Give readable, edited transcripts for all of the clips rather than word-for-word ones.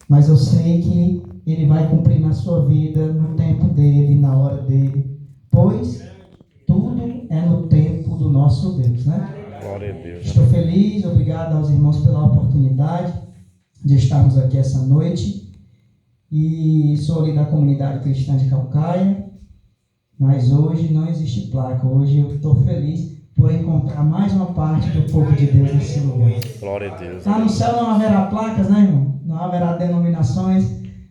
mas eu sei que Ele vai cumprir na sua vida, no tempo dele, na hora dele, pois tudo é no tempo do nosso Deus, né? Glória a Deus. Estou feliz, obrigado aos irmãos pela oportunidade de estarmos aqui essa noite. E sou ali da comunidade cristã de Calcaia, mas hoje não existe placa. Hoje eu estou feliz por encontrar mais uma parte do povo de Deus nesse lugar. Glória a Deus. Lá no céu não haverá placas, né, irmão? Não haverá denominações.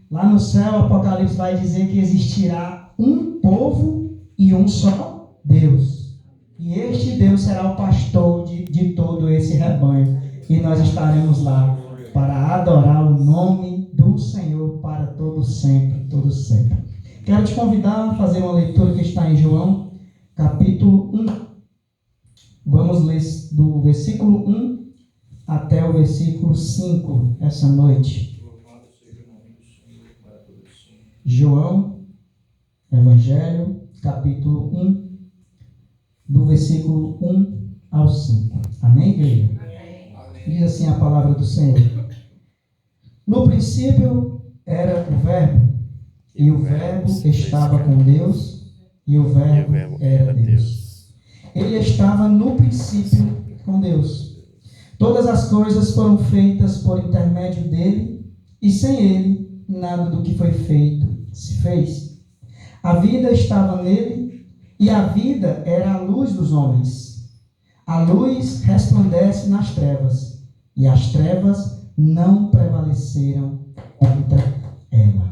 Lá no céu, o Apocalipse vai dizer que existirá um povo e um só Deus. E este Deus será o pastor de todo esse rebanho. E nós estaremos lá para adorar o nome do Senhor para todo sempre, todo sempre. Quero te convidar a fazer uma leitura que está em João, capítulo 1. Vamos ler do versículo 1 até o versículo 5 essa noite. João, Evangelho, capítulo 1, do versículo 1 ao 5. Amém, igreja? Diz assim a palavra do Senhor. No princípio era o Verbo, e o Verbo estava com Deus, e o Verbo era Deus. Ele estava no princípio com Deus. Todas as coisas foram feitas por intermédio dele, e sem ele, nada do que foi feito se fez. A vida estava nele, e a vida era a luz dos homens. A luz resplandece nas trevas, e as trevas não prevaleceram contra ela.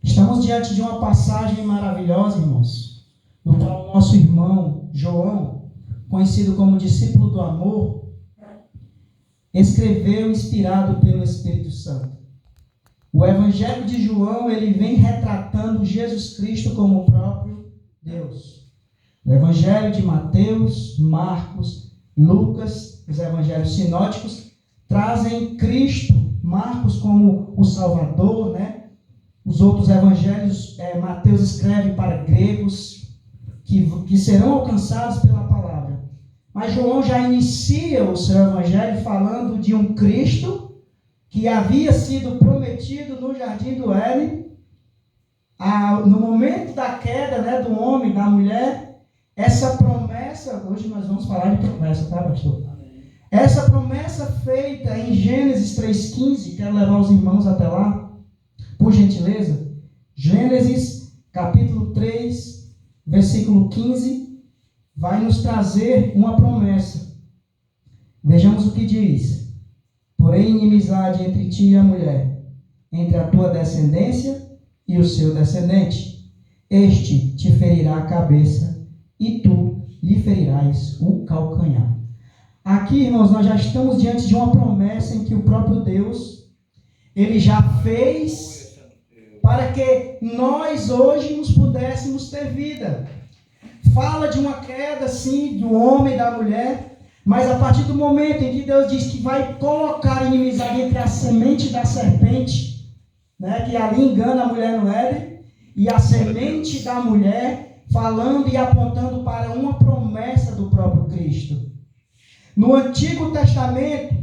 Estamos diante de uma passagem maravilhosa, irmãos, no qual o nosso irmão João, conhecido como discípulo do amor, escreveu inspirado pelo Espírito Santo. O Evangelho de João, ele vem retratando Jesus Cristo como o próprio Deus. O Evangelho de Mateus, Marcos, Lucas, os Evangelhos sinóticos, trazem Cristo, Marcos como o Salvador, né? Os outros Evangelhos, Mateus escreve para gregos que serão alcançados pela palavra. Mas João já inicia o seu Evangelho falando de um Cristo que havia sido prometido no Jardim do Éden, no momento da queda, né, do homem, da mulher. Essa promessa, hoje nós vamos falar de promessa, tá, pastor? Essa promessa feita em Gênesis 3,15, quero levar os irmãos até lá, por gentileza. Gênesis, capítulo 3, versículo 15, vai nos trazer uma promessa. Vejamos o que diz. Porém, inimizade entre ti e a mulher, entre a tua descendência e o seu descendente. Este te ferirá a cabeça, e tu lhe ferirás o calcanhar. Aqui, irmãos, nós já estamos diante de uma promessa em que o próprio Deus, ele já fez para que nós hoje nos pudéssemos ter vida. Fala de uma queda, sim, do homem e da mulher, mas a partir do momento em que Deus diz que vai colocar inimizade entre a semente da serpente, né, que ali engana a mulher no Éden, e a semente da mulher, falando e apontando para uma promessa do próprio Cristo. No Antigo Testamento,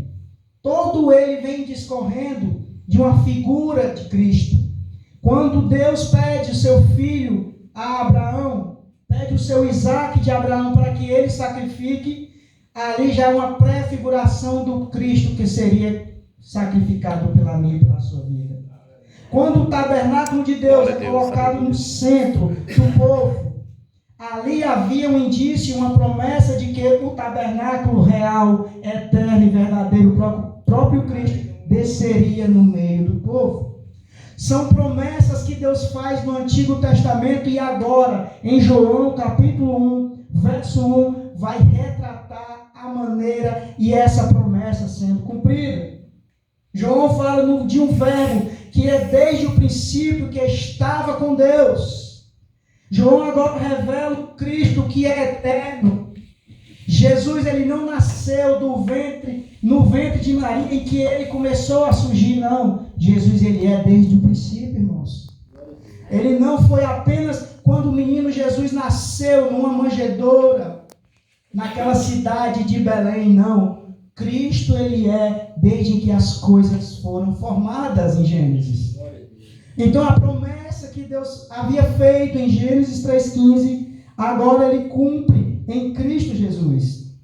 todo ele vem discorrendo de uma figura de Cristo. Quando Deus pede o seu filho a Abraão, pede o seu Isaque de Abraão para que ele sacrifique, ali já é uma prefiguração do Cristo que seria sacrificado pela minha e pela sua vida. Quando o tabernáculo de Deus é colocado no centro do povo, ali havia um indício, uma promessa de que o tabernáculo real, eterno e verdadeiro, o próprio Cristo, desceria no meio do povo. São promessas que Deus faz no Antigo Testamento e agora, em João capítulo 1, verso 1, vai retratar a maneira e essa promessa sendo cumprida. João fala de um verbo que é desde o princípio que estava com Deus. João agora revela o Cristo que é eterno. Jesus, ele não nasceu no ventre de Maria em que ele começou a surgir, não. Jesus, ele é desde o princípio, irmãos. Ele não foi apenas quando o menino Jesus nasceu numa manjedoura, naquela cidade de Belém, não. Cristo, ele é desde que as coisas foram formadas em Gênesis. Então a promessa que Deus havia feito em Gênesis 3,15, agora ele cumpre em Cristo Jesus.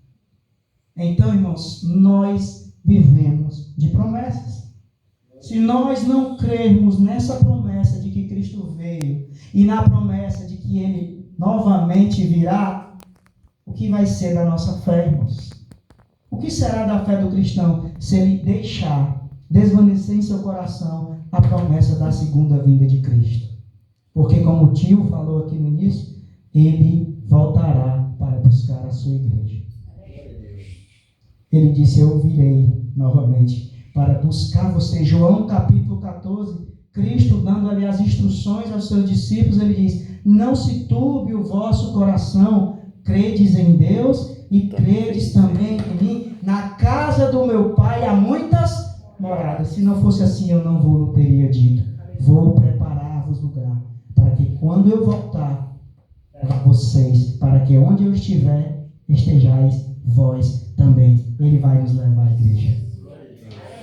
Então, irmãos, nós vivemos de promessas. Se nós não crermos nessa promessa de que Cristo veio e na promessa de que ele novamente virá, o que vai ser da nossa fé, irmãos? O que será da fé do cristão se ele deixar desvanecer em seu coração a promessa da segunda vinda de Cristo? Porque, como o tio falou aqui no início, ele voltará para buscar a sua igreja. Ele disse: eu virei novamente para buscar você. João capítulo 14, Cristo dando ali as instruções aos seus discípulos, ele diz: não se turbe o vosso coração, credes em Deus e credes também em mim. Na casa do meu Pai há muitas moradas. Se não fosse assim, eu não vou teria dito. Vou preparar-vos lugar, para que quando eu voltar a vocês, para que onde eu estiver, estejais vós também. Ele vai nos levar à igreja.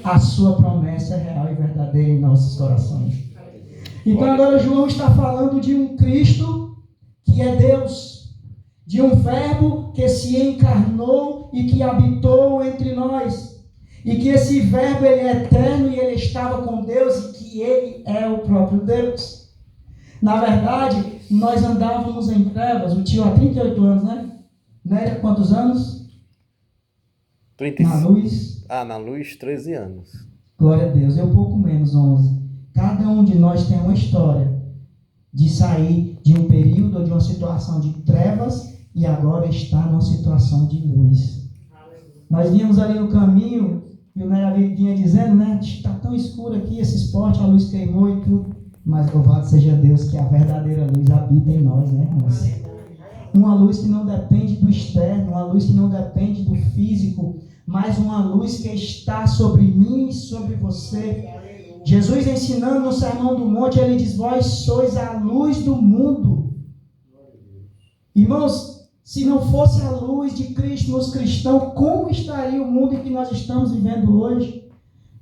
A sua promessa é real e verdadeira em nossos corações. Então agora João está falando de um Cristo que é Deus, de um verbo que se encarnou e que habitou entre nós, e que esse verbo ele é eterno e ele estava com Deus e que ele é o próprio Deus. Na verdade, nós andávamos em trevas, o tio há 38 anos, né? Quantos anos? 35. Na luz? Na luz, 13 anos. Glória a Deus, eu pouco menos, 11. Cada um de nós tem uma história de sair de um período ou de uma situação de trevas e agora está numa situação de luz. Nós vínhamos ali no caminho e o Nery vinha dizendo, né? Está tão escuro aqui esse esporte, a luz queimou e tudo. Mas louvado seja Deus que a verdadeira luz habita em nós, né, irmãos? Uma luz que não depende do externo, uma luz que não depende do físico, mas uma luz que está sobre mim e sobre você. Jesus ensinando no Sermão do Monte, ele diz: vós sois a luz do mundo. Irmãos, se não fosse a luz de Cristo nos cristãos, como estaria o mundo em que nós estamos vivendo hoje?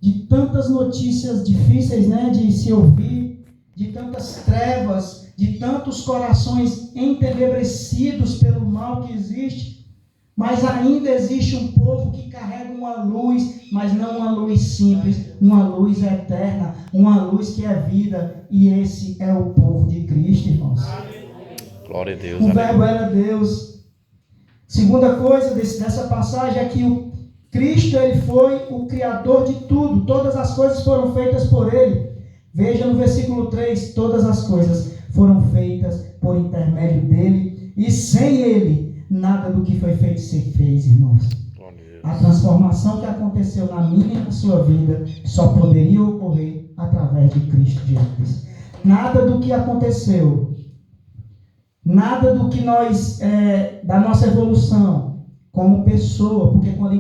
De tantas notícias difíceis, né, de se ouvir, de tantas trevas, de tantos corações entenebrecidos pelo mal que existe, mas ainda existe um povo que carrega uma luz, mas não uma luz simples, uma luz eterna, uma luz que é vida, e esse é o povo de Cristo, irmãos. Glória a Deus. O verbo era Deus. Segunda coisa dessa passagem é que o Cristo, ele foi o criador de tudo, todas as coisas foram feitas por ele. Veja no versículo 3, todas as coisas foram feitas por intermédio dele, e sem ele, nada do que foi feito se fez, irmãos. A transformação que aconteceu na minha e na sua vida só poderia ocorrer através de Cristo Jesus. Nada do que aconteceu, nada do que nós, da nossa evolução como pessoa, porque quando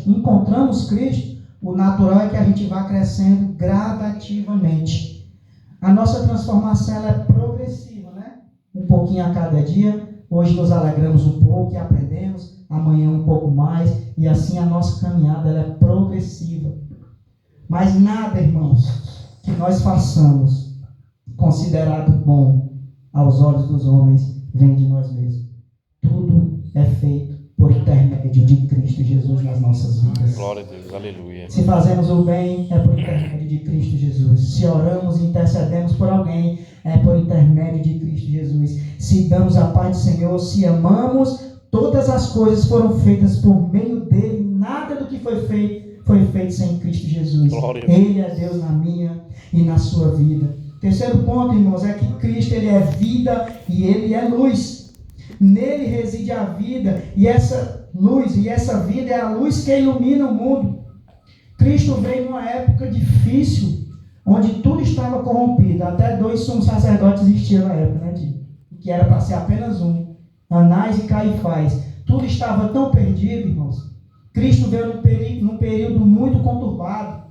encontramos Cristo, o natural é que a gente vá crescendo gradativamente. A nossa transformação ela é progressiva, né? Um pouquinho a cada dia. Hoje nos alegramos um pouco e aprendemos, amanhã um pouco mais, e assim a nossa caminhada ela é progressiva. Mas nada, irmãos, que nós façamos considerado bom aos olhos dos homens vem de nós mesmos. Tudo é feito por intermédio de Cristo Jesus nas nossas vidas. Glória a Deus, aleluia. Se fazemos o bem, é por intermédio de Cristo Jesus. Se oramos e intercedemos por alguém, é por intermédio de Cristo Jesus. Se damos a paz do Senhor, se amamos, todas as coisas foram feitas por meio dele. Nada do que foi feito sem Cristo Jesus. Glória. Ele é Deus na minha e na sua vida. Terceiro ponto, irmãos, é que Cristo ele é vida e ele é luz. Nele reside a vida, e essa luz e essa vida é a luz que ilumina o mundo. Cristo veio numa época difícil, onde tudo estava corrompido. Até 2 sumos sacerdotes existiam na época, né, que era para ser apenas um, Anás e Caifás. Tudo estava tão perdido, irmãos. Cristo veio num período muito conturbado.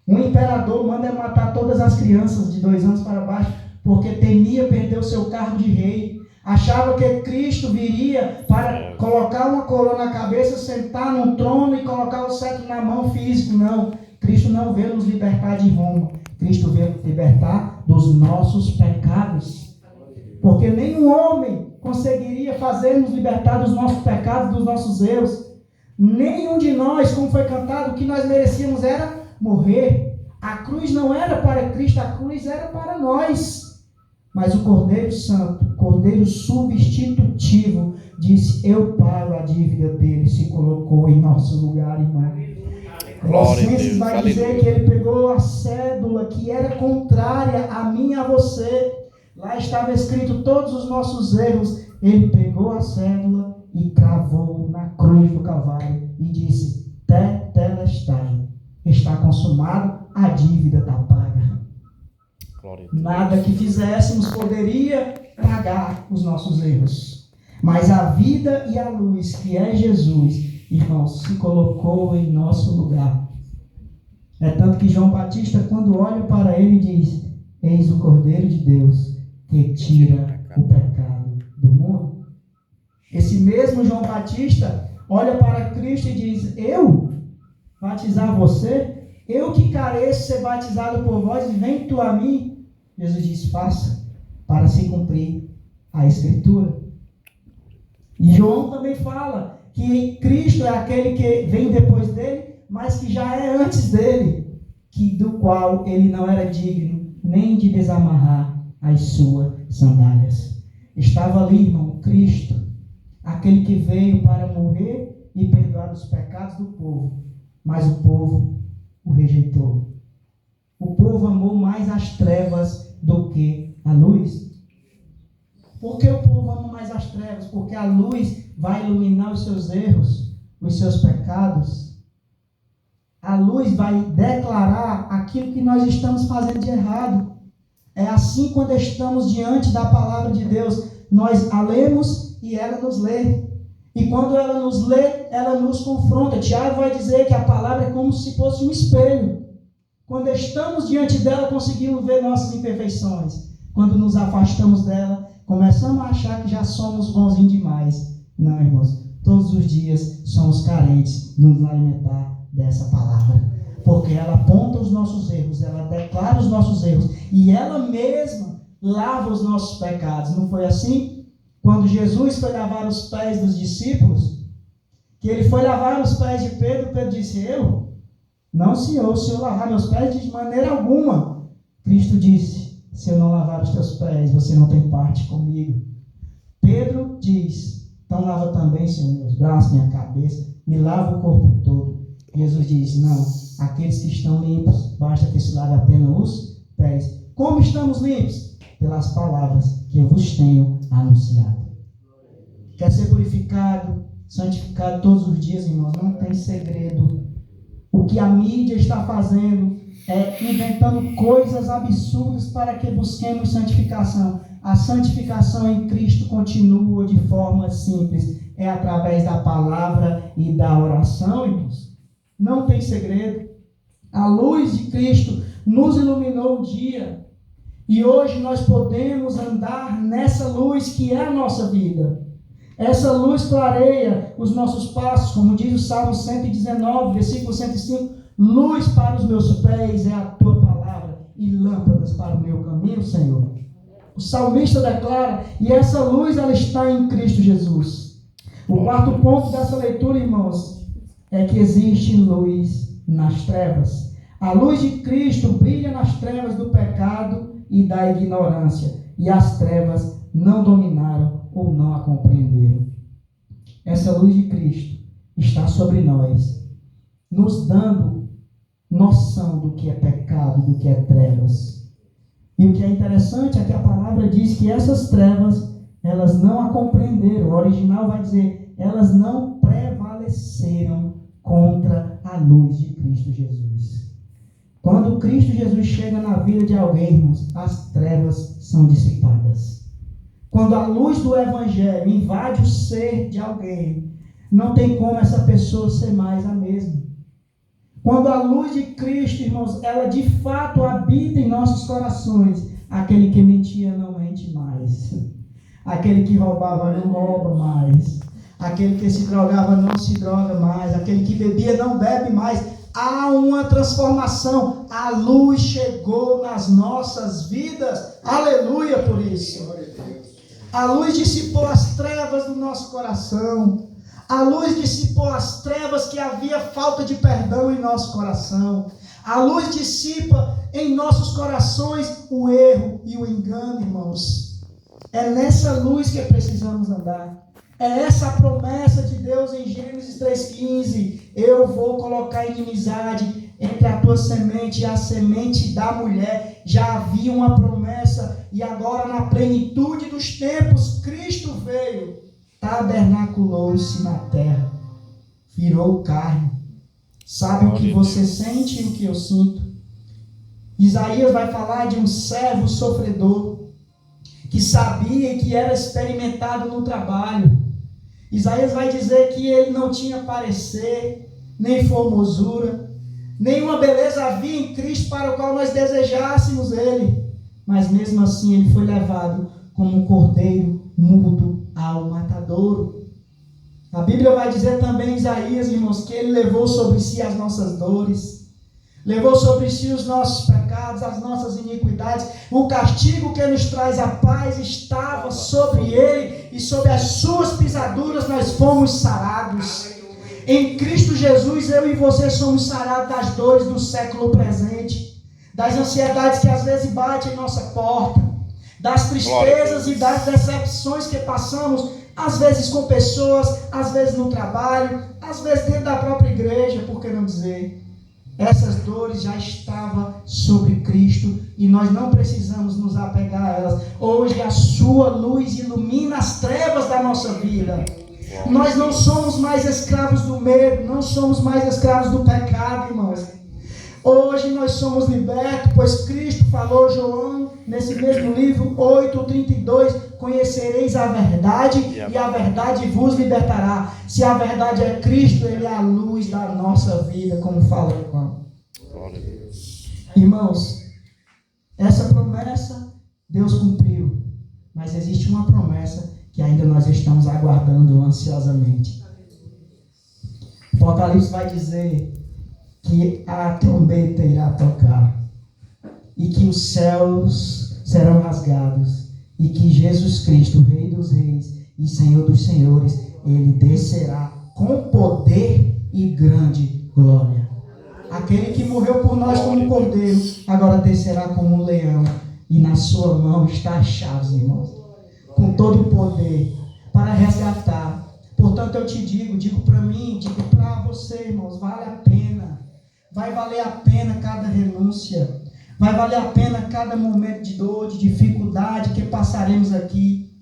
Um imperador manda matar todas as crianças de 2 anos para baixo, porque temia perder o seu cargo de rei. Achava que Cristo viria para colocar uma coroa na cabeça, sentar num trono e colocar o cetro na mão físico. Não, Cristo não veio nos libertar de Roma. Cristo veio libertar dos nossos pecados. Porque nenhum homem conseguiria fazer-nos libertar dos nossos pecados, dos nossos erros. Nenhum de nós, como foi cantado, o que nós merecíamos era morrer. A cruz não era para Cristo, a cruz era para nós. Mas o Cordeiro Santo, Cordeiro substitutivo, disse: eu pago a dívida dele, se colocou em nosso lugar, irmão. Colossenses vai dizer que ele pegou a cédula que era contrária a mim e a você. Lá estava escrito todos os nossos erros. Ele pegou a cédula e cravou na cruz do Calvário e disse: tetelestai, está consumado, a dívida está paga. Nada que fizéssemos poderia pagar os nossos erros. Mas a vida e a luz, que é Jesus, irmãos, se colocou em nosso lugar. É tanto que João Batista, quando olha para ele, diz: eis o Cordeiro de Deus que tira o pecado do mundo. Esse mesmo João Batista olha para Cristo e diz: eu batizar você? Eu que careço ser batizado por vós, e vem tu a mim? Jesus diz: faça, para se cumprir a Escritura. E João também fala que Cristo é aquele que vem depois dele, mas que já é antes dele, do qual ele não era digno nem de desamarrar as suas sandálias. Estava ali, irmão, Cristo, aquele que veio para morrer e perdoar os pecados do povo, mas o povo o rejeitou. O povo amou mais as trevas do que a luz. Por que o povo ama mais as trevas? Porque a luz vai iluminar os seus erros, os seus pecados. A luz vai declarar aquilo que nós estamos fazendo de errado. É assim quando estamos diante da palavra de Deus. Nós a lemos e ela nos lê. E quando ela nos lê, ela nos confronta. Tiago vai dizer que a palavra é como se fosse um espelho. Quando estamos diante dela, conseguimos ver nossas imperfeições. Quando nos afastamos dela, começamos a achar que já somos bonzinhos demais. Não, irmãos. Todos os dias somos carentes de nos alimentar dessa palavra. Porque ela aponta os nossos erros, ela declara os nossos erros. E ela mesma lava os nossos pecados. Não foi assim? Quando Jesus foi lavar os pés dos discípulos, que ele foi lavar os pés de Pedro, Pedro disse: eu? Não, Senhor, se eu lavar meus pés, de maneira alguma. Cristo disse: se eu não lavar os teus pés, você não tem parte comigo. Pedro diz: então lava também, Senhor, meus braços, minha cabeça, me lava o corpo todo. Jesus diz: não, aqueles que estão limpos, basta que se lave apenas os pés. Como estamos limpos? Pelas palavras que eu vos tenho anunciado. Quer ser purificado, santificado todos os dias, irmãos? Não tem segredo. O que a mídia está fazendo é inventando coisas absurdas para que busquemos santificação. A santificação em Cristo continua de forma simples. É através da palavra e da oração, irmãos. Não tem segredo. A luz de Cristo nos iluminou o dia. E hoje nós podemos andar nessa luz que é a nossa vida. Essa luz clareia os nossos passos, como diz o Salmo 119, versículo 105. Luz para os meus pés é a tua palavra e lâmpadas para o meu caminho, Senhor. O salmista declara, e essa luz ela está em Cristo Jesus. O quarto ponto dessa leitura, irmãos, é que existe luz nas trevas. A luz de Cristo brilha nas trevas do pecado e da ignorância, e as trevas não dominaram ou não a compreenderam. Essa luz de Cristo está sobre nós, nos dando noção do que é pecado, do que é trevas. E o que é interessante é que a palavra diz que essas trevas, elas não a compreenderam. O original vai dizer, elas não prevaleceram contra a luz de Cristo Jesus. Quando Cristo Jesus chega na vida de alguém, irmãos, as trevas são dissipadas. Quando a luz do Evangelho invade o ser de alguém, não tem como essa pessoa ser mais a mesma. Quando a luz de Cristo, irmãos, ela de fato habita em nossos corações, aquele que mentia não mente mais. Aquele que roubava não rouba mais. Aquele que se drogava não se droga mais. Aquele que bebia não bebe mais. Há uma transformação. A luz chegou nas nossas vidas. Aleluia por isso. A luz dissipou as trevas do nosso coração. A luz dissipou as trevas que havia falta de perdão em nosso coração. A luz dissipa em nossos corações o erro e o engano, irmãos. É nessa luz que precisamos andar. É essa a promessa de Deus em Gênesis 3,15. Eu vou colocar inimizade entre a tua semente e a semente da mulher. Já havia uma promessa e agora na plenitude dos tempos, Cristo veio, tabernaculou-se na terra, virou carne. Sabe o que você sente e o que eu sinto? Isaías vai falar de um servo sofredor, que sabia que era experimentado no trabalho. Isaías vai dizer que ele não tinha parecer, nem formosura, nenhuma beleza havia em Cristo para o qual nós desejássemos ele. Mas mesmo assim ele foi levado como um cordeiro mudo ao matadouro. A Bíblia vai dizer também em Isaías, irmãos, que ele levou sobre si as nossas dores, levou sobre si os nossos pecados, as nossas iniquidades. O castigo que nos traz a paz estava sobre ele, e sobre as suas pisaduras nós fomos sarados. Em Cristo Jesus, eu e você somos sarados das dores do século presente, das ansiedades que às vezes batem em nossa porta, das tristezas e das decepções que passamos, às vezes com pessoas, às vezes no trabalho, às vezes dentro da própria igreja, por que não dizer? Essas dores já estavam sobre Cristo e nós não precisamos nos apegar a elas. Hoje a sua luz ilumina as trevas da nossa vida. Nós não somos mais escravos do medo, não somos mais escravos do pecado, irmãos. Hoje nós somos libertos, pois Cristo falou, João, nesse mesmo livro 8:32, conhecereis a verdade e a verdade vos libertará. Se a verdade é Cristo, Ele é a luz da nossa vida, como fala João. Irmãos, essa promessa Deus cumpriu, mas existe uma promessa que ainda nós estamos aguardando ansiosamente. O Apocalipse vai dizer que a trombeta irá tocar e que os céus serão rasgados e que Jesus Cristo, Rei dos Reis e Senhor dos Senhores, Ele descerá com poder e grande glória. Aquele que morreu por nós como cordeiro, agora descerá como um leão, e na sua mão está as chaves, irmãos, com todo o poder para resgatar. Portanto eu te digo para mim, digo para você, irmãos, vale a pena. Vai valer a pena cada renúncia. Vai valer a pena cada momento de dor, de dificuldade que passaremos aqui.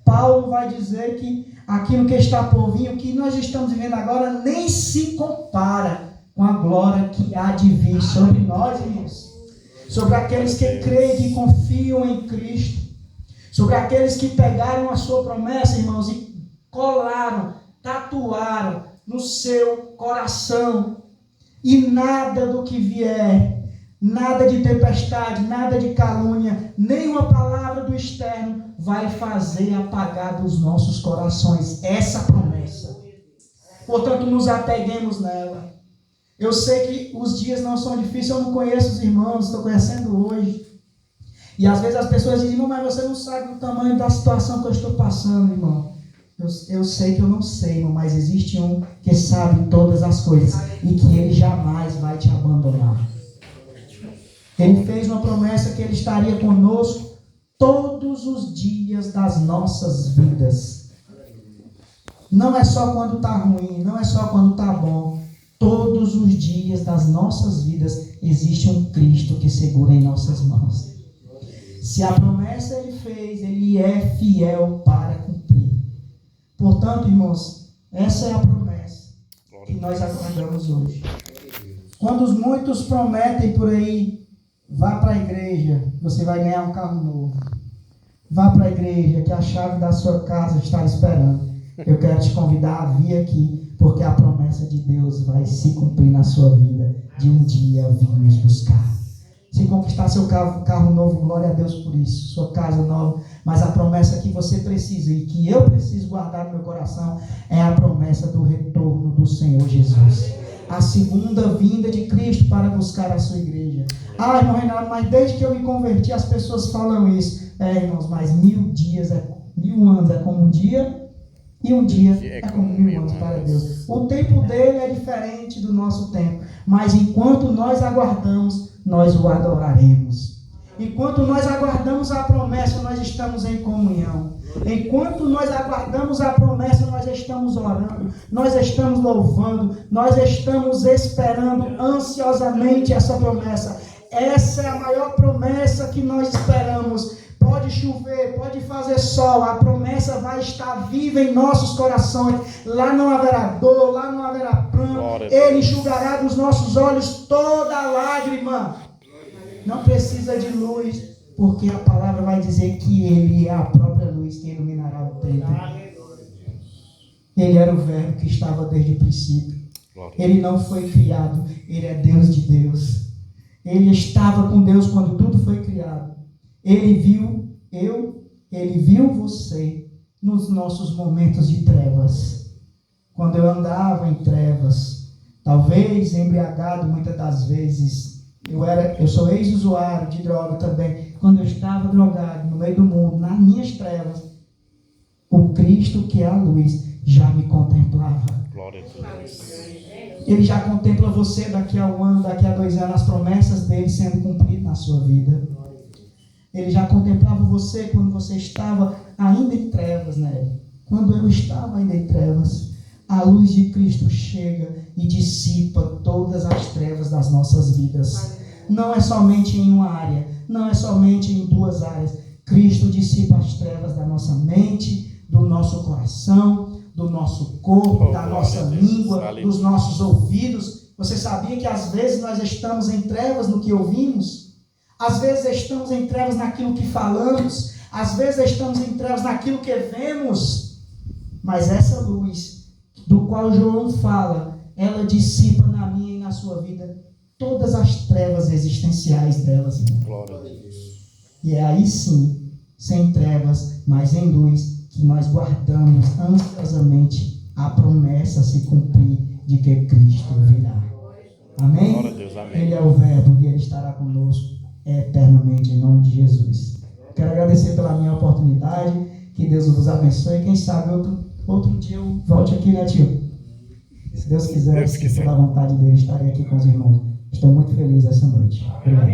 Paulo vai dizer que aquilo que está por vir, o que nós estamos vivendo agora, nem se compara com a glória que há de vir sobre nós, irmãos. Sobre aqueles que creem, que confiam em Cristo. Sobre aqueles que pegaram a sua promessa, irmãos, e colaram, tatuaram no seu coração. E nada do que vier, nada de tempestade, nada de calúnia, nenhuma palavra do externo vai fazer apagar dos nossos corações essa promessa. Portanto, nos apeguemos nela. Eu sei que os dias não são difíceis, eu não conheço os irmãos, estou conhecendo hoje. E às vezes as pessoas dizem, irmão, mas você não sabe o tamanho da situação que eu estou passando, irmão. Eu sei que eu não sei, irmão, mas existe um que sabe todas as coisas e que Ele jamais vai te abandonar. Ele fez uma promessa que Ele estaria conosco todos os dias das nossas vidas. Não é só quando está ruim, não é só quando está bom. Todos os dias das nossas vidas existe um Cristo que segura em nossas mãos. Se a promessa Ele fez, Ele é fiel para cumprir. Portanto, irmãos, essa é a promessa que nós aguardamos hoje. Quando muitos prometem por aí, vá para a igreja, você vai ganhar um carro novo. Vá para a igreja, que a chave da sua casa está esperando. Eu quero te convidar a vir aqui, porque a promessa de Deus vai se cumprir na sua vida, de um dia vir nos buscar. Se conquistar seu carro novo, glória a Deus por isso. Sua casa nova, Mas a promessa que você precisa e que eu preciso guardar no meu coração é a promessa do retorno do Senhor Jesus. A segunda vinda de Cristo para buscar a sua igreja. Ah, irmão Reinaldo, mas desde que eu me converti as pessoas falam isso. Irmãos, mas 1000 anos é como um dia e um dia é como 1000 anos para Deus. O tempo dele é diferente do nosso tempo, mas enquanto nós aguardamos, nós o adoraremos. Enquanto nós aguardamos a promessa, nós estamos em comunhão. Enquanto nós aguardamos a promessa, nós estamos orando, nós estamos louvando, nós estamos esperando ansiosamente essa promessa. Essa é a maior promessa que nós esperamos. Pode chover, pode fazer sol, a promessa vai estar viva em nossos corações. Lá não haverá dor, lá não haverá pranto. Ele enxugará dos nossos olhos toda lágrima. Não precisa de luz, porque a palavra vai dizer que Ele é a própria luz que iluminará o tempo. Ele era o Verbo que estava desde o princípio. Ele não foi criado, Ele é Deus de Deus. Ele estava com Deus quando tudo foi criado. Ele viu Ele viu você nos nossos momentos de trevas. Quando eu andava em trevas, talvez embriagado muitas das vezes. Eu sou ex-usuário de droga também. Quando eu estava drogado no meio do mundo, nas minhas trevas, o Cristo que é a luz já me contemplava. Glória a Deus. Ele já contempla você daqui a 1 ano, daqui a 2 anos, as promessas dele sendo cumpridas na sua vida. Ele já contemplava você quando você estava ainda em trevas, né? Quando eu estava ainda em trevas, a luz de Cristo chega e dissipa todas as trevas das nossas vidas. Não é somente em uma área, não é somente em 2 áreas. Cristo dissipa as trevas da nossa mente, do nosso coração, do nosso corpo, da nossa língua, dos nossos ouvidos. Você sabia que às vezes nós estamos em trevas no que ouvimos? Às vezes estamos em trevas naquilo que falamos, às vezes estamos em trevas naquilo que vemos, mas essa luz do qual João fala, ela dissipa na minha e na sua vida todas as trevas existenciais delas, irmão. Glória a Deus. E é aí sim, sem trevas, mas em luz, que nós guardamos ansiosamente a promessa se cumprir de que Cristo virá. Amém? Glória a Deus, amém. Ele é o Verbo e Ele estará conosco eternamente, em nome de Jesus. Quero agradecer pela minha oportunidade, que Deus vos abençoe. Quem sabe outro dia eu volte aqui, né, tio? Se Deus quiser, se for da vontade dele, estarei aqui com os irmãos. Estou muito feliz essa noite. Obrigado.